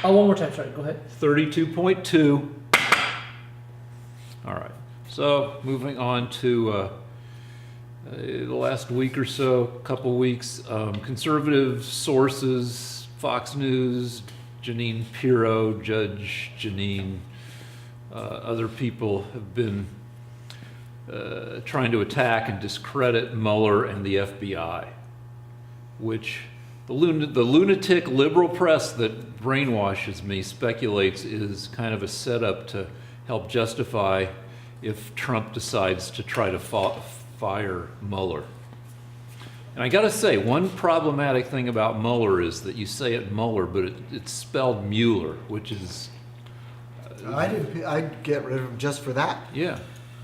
Oh, one more time, sorry, go ahead. 32.2. All right. So moving on to the last week or so, couple weeks, conservative sources, Fox News, Janine Pirro, Judge Janine, other people have been trying to attack and discredit Mueller and the FBI, which the lunatic liberal press that brainwashes me speculates is kind of a setup to help justify if Trump decides to try to fire Mueller. And I got to say, one problematic thing about Mueller is that you say it Mueller, but it's spelled Mueller, which is... I'd get rid of him just for that. Yeah.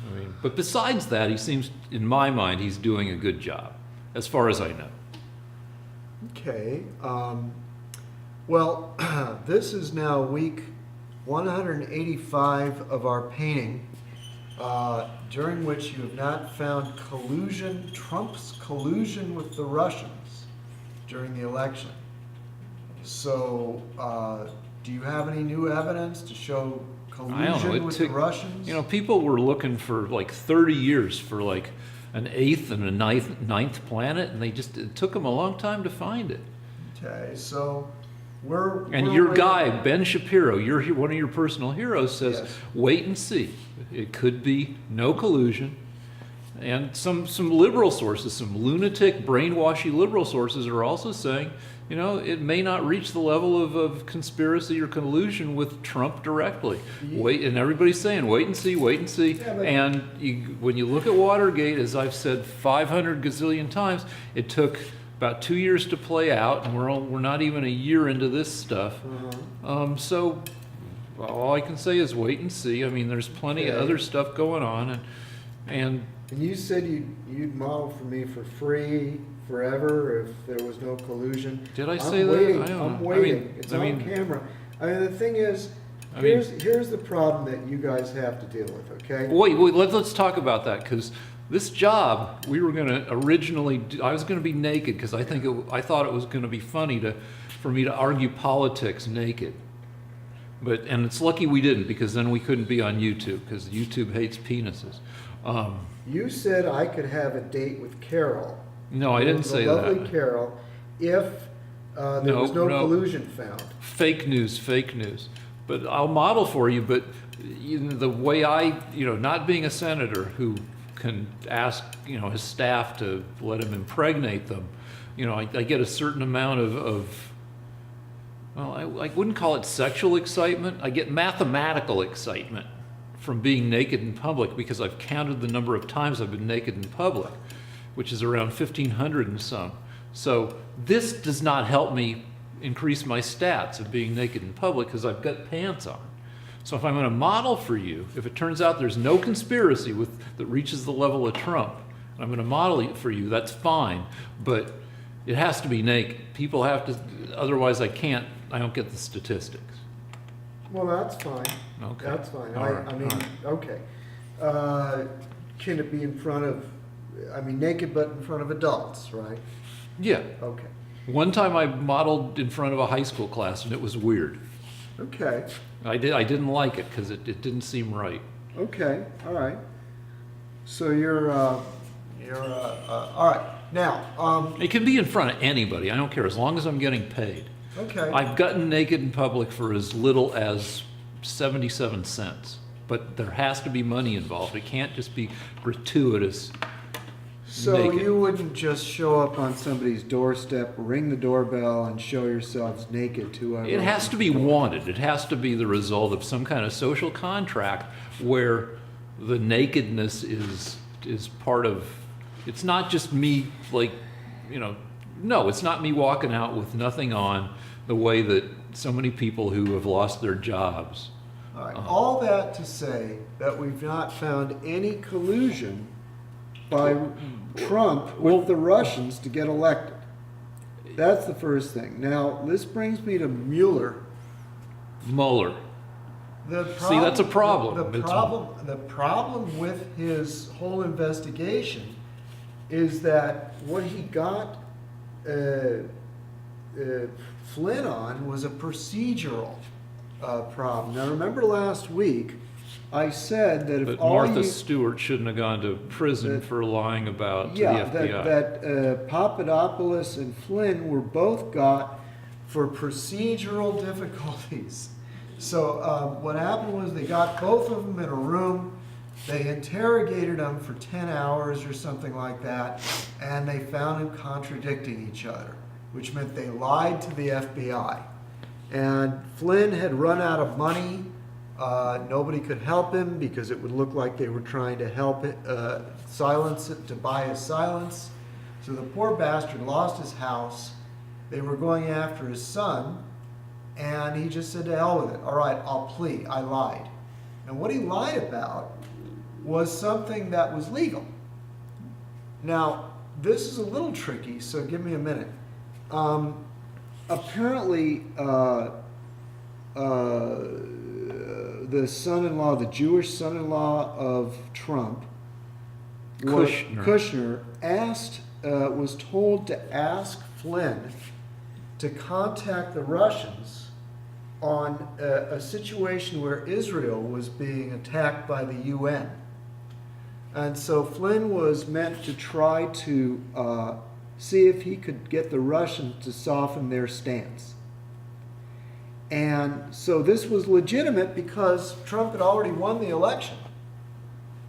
I mean, but besides that, he seems, in my mind, he's doing a good job, as far as I know. Okay. Well, this is now week 185 of our painting, during which you have not found collusion, Trump's collusion with the Russians during the election. So, do you have any new evidence to show collusion with the Russians? You know, people were looking for like 30 years for like an eighth and a ninth planet, and it took them a long time to find it. Okay, so your guy, Ben Shapiro, one of your personal heroes, says, yes, wait and see. It could be no collusion. And some liberal sources, some lunatic, brainwashy liberal sources are also saying, you know, it may not reach the level of conspiracy or collusion with Trump directly. Yeah. Wait, and everybody's saying, wait and see, wait and see. Yeah, and when you look at Watergate, as I've said 500 gazillion times, it took about 2 years to play out, and we're not even a year into this stuff. So all I can say is wait and see. I mean, there's plenty of other stuff going on, and you said you'd model for me for free forever if there was no collusion. Did I say waiting, that? I don't know. I'm waiting. It's I mean, on camera. I mean, the thing is, here's the problem that you guys have to deal with, okay? Wait, let's talk about that, because this job, we were going to originally, I was going to be naked because I thought it was going to be funny for me to argue politics naked. And it's lucky we didn't, because then we couldn't be on YouTube, because YouTube hates penises. You said I could have a date with Carol. No, I didn't say that. The lovely Carol, if there was no collusion found. Fake news. But I'll model for you, but the way not being a senator who can ask, his staff to let him impregnate them, I get a certain amount of well, I wouldn't call it sexual excitement. I get mathematical excitement from being naked in public, because I've counted the number of times I've been naked in public, which is around 1,500 and some. So this does not help me increase my stats of being naked in public, because I've got pants on. So if I'm going to model for you, if it turns out there's no conspiracy that reaches the level of Trump, and I'm going to model it for you, that's fine, but it has to be naked. People have to, otherwise I don't get the statistics. Well, that's fine. Okay. That's fine. All I mean, right. okay. Can it be naked but in front of adults, right? Yeah. Okay. One time I modeled in front of a high school class, and it was weird. Okay. I didn't like it because it didn't seem right. Okay. All right. So you're all right. Now, It can be in front of anybody. I don't care, as long as I'm getting paid. okay. I've gotten naked in public for as little as 77 cents, but there has to be money involved. It can't just be gratuitous. So naked. you wouldn't just show up on somebody's doorstep, ring the doorbell, and show yourselves naked to whoever. It has to be wanted. It has to be the result of some kind of social contract where the nakedness is part of. It's not just me, no, it's not me walking out with nothing on, the way that so many people who have lost their jobs. All right. All that to say that we've not found any collusion by Trump with the Russians to get elected. That's the first thing. Now, this brings me to Mueller. Mueller. See, that's a problem. The problem with his whole investigation is that what he got, Flynn on was a procedural problem. Now, remember last week, I said that if But all Martha you... Stewart shouldn't have gone to prison for lying about to Yeah, the FBI. that Papadopoulos and Flynn were both got for procedural difficulties. So what happened was they got both of them in a room, they interrogated them for 10 hours or something like that, and they found them contradicting each other, which meant they lied to the FBI. And Flynn had run out of money. Nobody could help him because it would look like they were trying to help it, silence it, to buy his silence. So the poor bastard lost his house. They were going after his son, and he just said, to hell with it. All right, I'll plea. I lied. And what he lied about was something that was legal. Now, this is a little tricky, so give me a minute. Apparently, the son-in-law, the Jewish son-in-law of Trump, Kushner, was told to ask Flynn to contact the Russians on a situation where Israel was being attacked by the UN. And so Flynn was meant to try to see if he could get the Russians to soften their stance. And so this was legitimate because Trump had already won the election.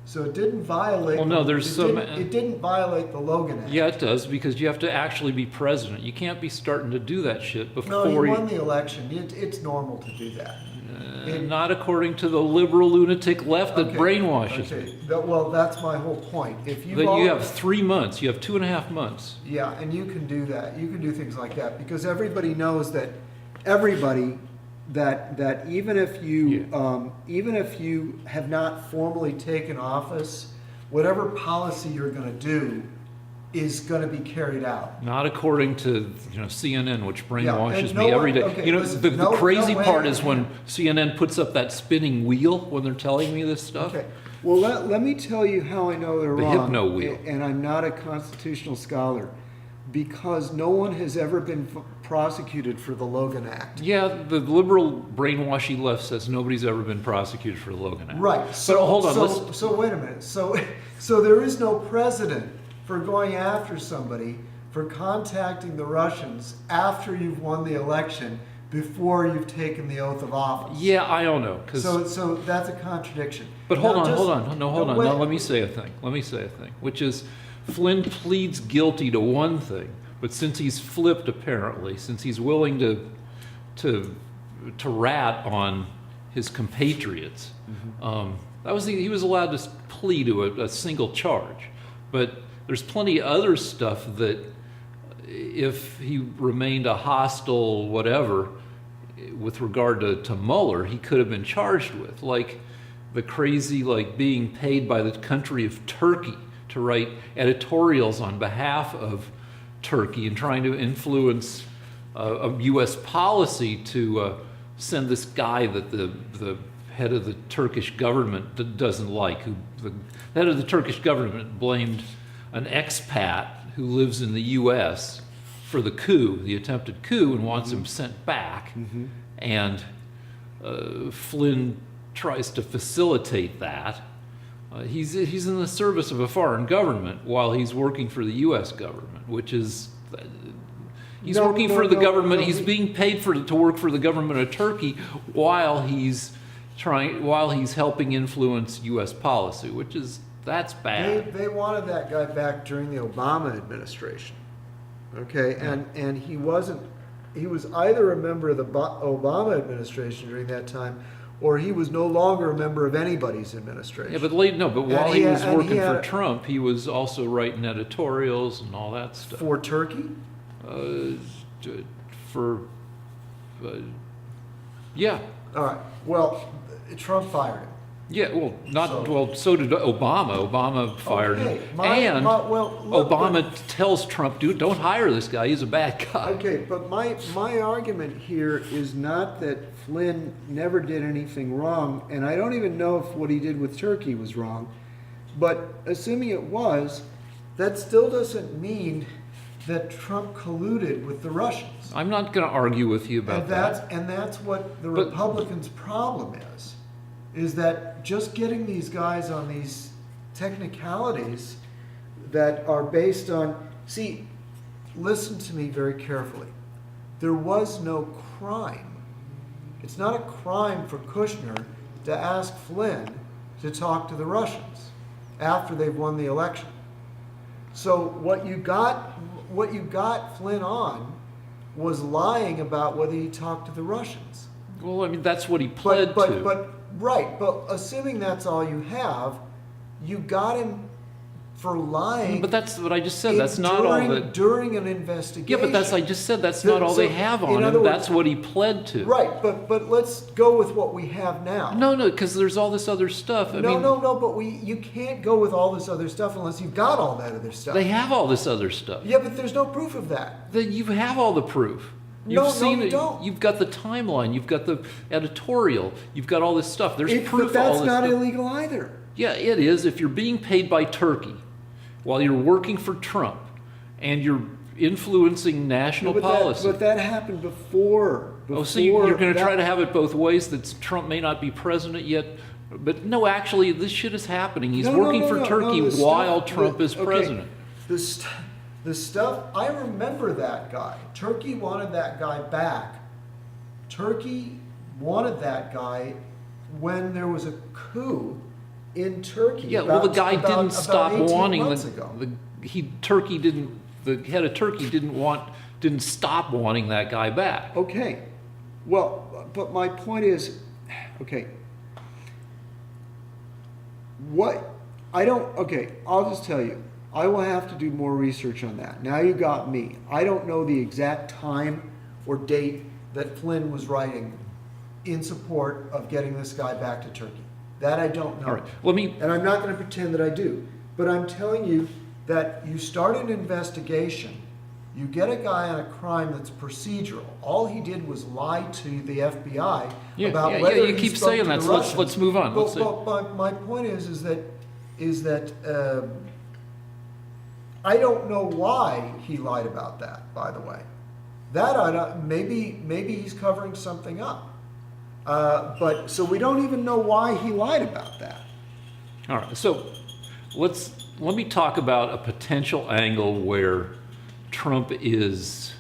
So it didn't violate. Well, no, it didn't violate the Logan Act. Yeah, it does, because you have to actually be president. You can't be starting to do that shit before No, you won the election. It's normal to do that. Not according to the liberal lunatic left that brainwashes me. Well, that's my whole point. If you You have 3 months. You have 2.5 months. Yeah, and you can do that. You can do things like that because everybody knows that even if you have not formally taken office, whatever policy you're going to do is going to be carried out. Not according to CNN, which brainwashes no me every one- day. okay, listen, the no- crazy no way. part is when CNN puts up that spinning wheel when they're telling me this stuff. Okay. Well, let me tell you how I know they're The wrong. hypno wheel. And I'm not a constitutional scholar. Because no one has ever been prosecuted for the Logan Act. Yeah, the liberal brainwashy left says nobody's ever been prosecuted for the Logan Act. Right. So hold on. So wait a minute. So there is no precedent for going after somebody for contacting the Russians after you've won the election before you've taken the oath of office. Yeah, I don't know. So that's a contradiction. But hold on. Wait. Now, let me say a thing, which is Flynn pleads guilty to one thing, but since he's flipped apparently, since he's willing to rat on his compatriots, he was allowed to plead to a single charge. But there's plenty of other stuff that if he remained a hostile whatever with regard to Mueller, he could have been charged with, like the crazy being paid by the country of Turkey to write editorials on behalf of Turkey and trying to influence a U.S. policy to send this guy that the head of the Turkish government doesn't like. The head of the Turkish government blamed an expat who lives in the U.S. for the coup, the attempted coup, and wants him sent back. And Flynn tries to facilitate that. He's in the service of a foreign government while he's working for the U.S. government, which is he's being paid to work for the government of Turkey while he's helping influence U.S. policy, that's bad. They wanted that guy back during the Obama administration. Okay, and he was either a member of the Obama administration during that time, or he was no longer a member of anybody's administration. Yeah, but while he was working for Trump, he was also writing editorials and all that stuff. For Turkey? Yeah. All right. Well, Trump fired him. Yeah, so did Obama. Obama fired him. Obama tells Trump, dude, don't hire this guy. He's a bad guy. Okay, but my argument here is not that Flynn never did anything wrong, and I don't even know if what he did with Turkey was wrong, but assuming it was, that still doesn't mean that Trump colluded with the Russians. I'm not going to argue with you about that. And that's what the But- Republicans' problem is that just getting these guys on these technicalities that are based on, see, listen to me very carefully. There was no crime. It's not a crime for Kushner to ask Flynn to talk to the Russians after they've won the election. So what you got Flynn on was lying about whether he talked to the Russians. Well, I mean, that's what he pled to. But assuming that's all you have, you got him for lying. But that's what I just said. That's not all that. During an investigation. Yeah, but I just said that's not all they have on him. That's what he pled to. Right, but let's go with what we have now. No, because there's all this other stuff. No, but you can't go with all this other stuff unless you've got all that other stuff. They have all this other stuff. Yeah, but there's no proof of that. Then you have all the proof. You've seen you it. don't. You've got the timeline. You've got the editorial. You've got all this stuff. There's proof. But of all that's this not stuff. illegal either. Yeah, it is. If you're being paid by Turkey while you're working for Trump and you're influencing national policy. But that happened before. Oh, so you're going to try to have it both ways, that Trump may not be president yet. But no, actually, this shit is happening. He's working for Turkey while Trump is president. The stuff, I remember that guy. Turkey wanted that guy back. Turkey wanted that guy when there was a coup in Turkey. Yeah, well, the guy didn't stop 18 wanting months ago. the head of Turkey didn't stop wanting that guy back. Okay. Well, but my point is, okay. I'll just tell you. I will have to do more research on that. Now you got me. I don't know the exact time or date that Flynn was writing in support of getting this guy back to Turkey. That I don't know. All right. And I'm not going to pretend that I do. But I'm telling you that you start an investigation, you get a guy on a crime that's procedural. All he did was lie to the FBI about whether you he keep spoke saying to that. the So Russians. let's move on. But my point is that I don't know why he lied about that, by the way. That I don't, maybe he's covering something up. But so we don't even know why he lied about that. All right. So let me talk about a potential angle where Trump is,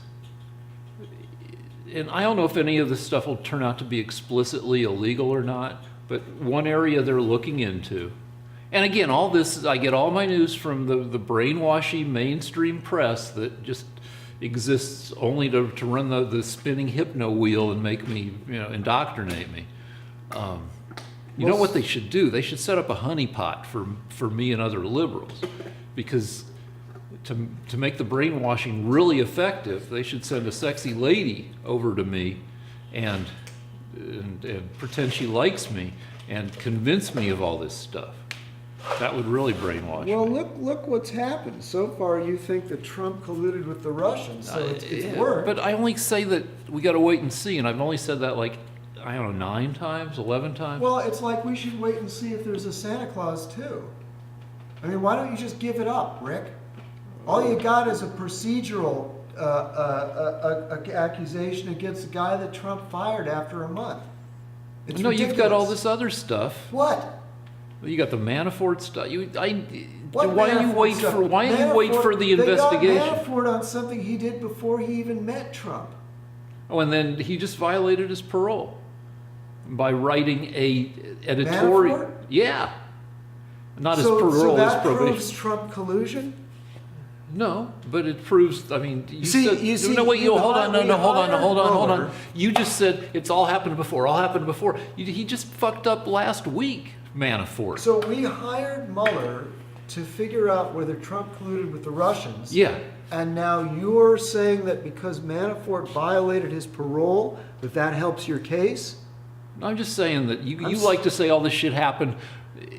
and I don't know if any of this stuff will turn out to be explicitly illegal or not, but one area they're looking into. And again, all this, I get all my news from the brainwashy mainstream press that just exists only to run the spinning hypno wheel and make me, indoctrinate me. You know what they should do? They should set up a honeypot for me and other liberals, because to make the brainwashing really effective, they should send a sexy lady over to me and pretend she likes me and convince me of all this stuff. That would really brainwash me. Well, look what's happened. So far, you think that Trump colluded with the Russians, so it's worked. But I only say that we got to wait and see, and I've only said that 9 times, 11 times. Well, it's like we should wait and see if there's a Santa Claus too. I mean, why don't you just give it up, Rick? All you got is a procedural accusation against the guy that Trump fired after a month. It's no, ridiculous. you've got all this other stuff. What? You got the Manafort stuff. What why do you wait Manafort stuff? for? Why do you wait for the investigation? They got Manafort on something he did before he even met Trump. Oh, and then he just violated his parole by writing a editorial. Manafort? Yeah, not his So parole, his that probation. proves Trump collusion? No, but it proves. I mean, you see- said. you see, no, wait. you Hold on. hired- Hold on. Mueller. You just said it's all happened before. All happened before. He just fucked up last week, Manafort. So we hired Mueller to figure out whether Trump colluded with the Russians. Yeah. And now you're saying that because Manafort violated his parole, that helps your case? I'm just saying that you like to say all this shit happened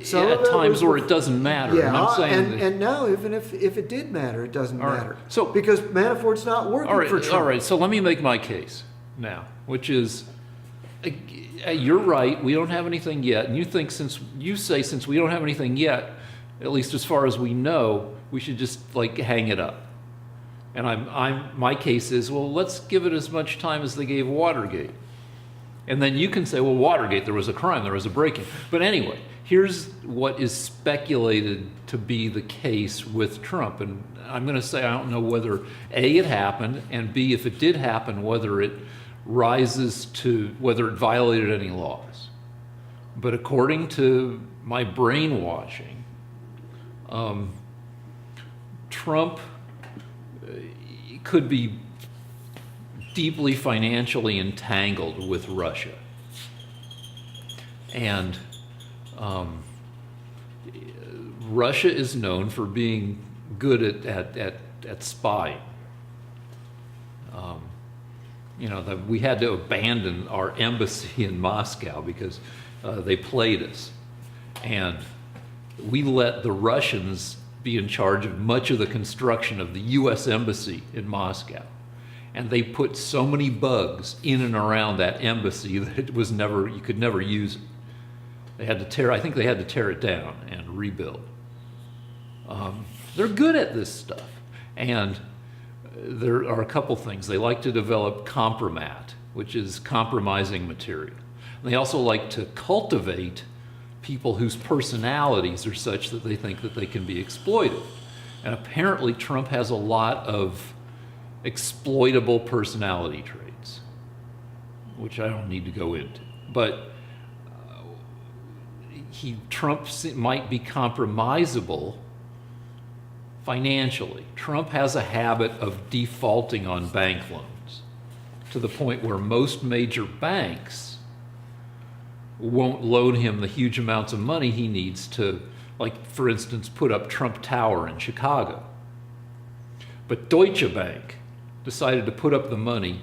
Some of at it times was where it doesn't matter. Yeah, and I'm saying that, and now even if it did matter, it doesn't All right. matter. So- because Manafort's not working for Trump. all right. So let me make my case now, which is, you're right. We don't have anything yet, and since we don't have anything yet, at least as far as we know, we should just hang it up. And my case is, well, let's give it as much time as they gave Watergate. And then you can say, well, Watergate, there was a crime, there was a break-in. But anyway, here's what is speculated to be the case with Trump. And I'm going to say I don't know whether A, it happened, and B, if it did happen, whether it violated any laws. But according to my brainwashing, Trump could be deeply financially entangled with Russia. And Russia is known for being good at spying. We had to abandon our embassy in Moscow because they played us. And we let the Russians be in charge of much of the construction of the U.S. embassy in Moscow. And they put so many bugs in and around that embassy that you could never use it. I think they had to tear it down and rebuild. They're good at this stuff. And there are a couple things. They like to develop compromat, which is compromising material. And they also like to cultivate people whose personalities are such that they think that they can be exploited. And apparently Trump has a lot of exploitable personality traits, which I don't need to go into. But Trump might be compromisable financially. Trump has a habit of defaulting on bank loans to the point where most major banks won't loan him the huge amounts of money he needs to, like, for instance, put up Trump Tower in Chicago. But Deutsche Bank decided to put up the money,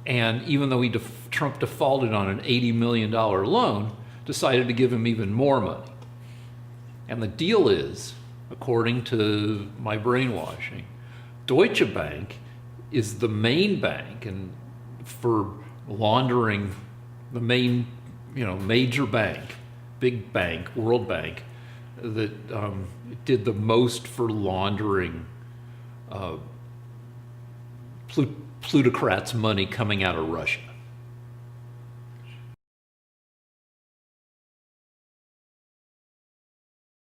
and even though Trump defaulted on an $80 million loan, decided to give him even more money. And the deal is, according to my brainwashing, Deutsche Bank is the main bank and for laundering, the main, major bank, big bank, World Bank, that did the most for laundering plutocrats' money coming out of Russia.